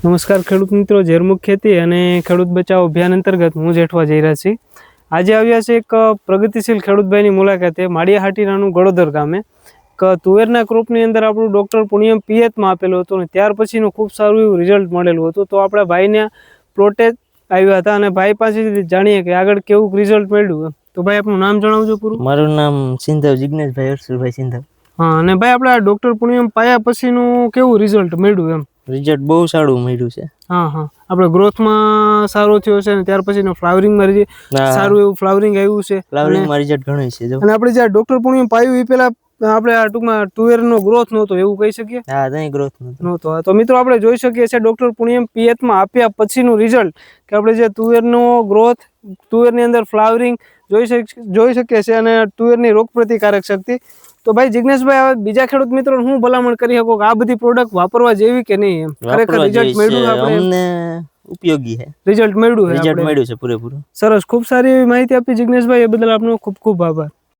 નમસ્કાર ખેડૂત મિત્રો, ઝેરમુક્ત ખેતી અને ખેડૂત બચાવ અભિયાન અંતર્ગત હું જેઠવા જઈ રહ્યા છીએ. આજે આવ્યા છે એક પ્રગતિશીલ ખેડૂતભાઈની મુલાકાતે માળિયાહાટી નાનું ગળોદર ગામે. તુવેરના ક્રોપની અંદર આપણું ડૉક્ટર પુણ્યમ પિયતમાં આપેલું હતું અને ત્યાર પછીનું ખૂબ સારું એવું રિઝલ્ટ મળેલું હતું. તો આપણા ભાઈને પ્લોટે આવ્યા હતા અને ભાઈ પાસેથી જાણીએ કે આગળ કેવું રિઝલ્ટ મળ્યું. તો ભાઈ આપનું નામ જણાવજો પૂરું. મારું નામ સિંધવ જિગ્નેશભાઈ હર્ષુભાઈ સિંધવ. હા, અને ભાઈ આપણે આ ડૉક્ટર પુણ્યમ પાયા પછીનું કેવું રિઝલ્ટ મળ્યું એમ? રિઝલ્ટ બહુ સારું મળ્યું છે. હા, આપણે ગ્રોથમાં સારો થયો છે અને ત્યાર પછીનો ફ્લાવરિંગમાં સારું એવું ફ્લાવરિંગ આવ્યું છે. ફ્લાવરિંગમાં રિઝલ્ટ ઘણું છે. અને આપણે જે ડૉક્ટર પુણ્યમ પાયું એ પહેલા આપણે આ ટૂંકમાં તુવેરનો ગ્રોથ નહોતો એવું કહી શકીએ. હા, નહીં ગ્રોથ નહોતો. તો મિત્રો આપણે જોઈ શકીએ છીએ ડૉક્ટર પુણ્યમ પિયતમાં આપ્યા પછીનું રિઝલ્ટ કે આપણે જે તુવેરનો ગ્રોથ, તુવેરની અંદર ફ્લાવરિંગ જોઈ શકીએ છીએ અને તુવેરની રોગ પ્રતિકારક શક્તિ. તો ભાઈ જિગ્નેશભાઈ, હવે બીજા ખેડૂત મિત્રો હું ભલામણ કરી શકો કે આ બધી પ્રોડક્ટ વાપરવા જેવી કે નહીં એમ? ખરેખર રિઝલ્ટ મળ્યું આપણે? ઉપયોગી છે. રિઝલ્ટ મળ્યું છે પૂરેપૂરું. સરસ, ખૂબ સારી એવી માહિતી આપી જિગ્નેશભાઈ, એ બદલ આપનો ખૂબ ખૂબ આભાર.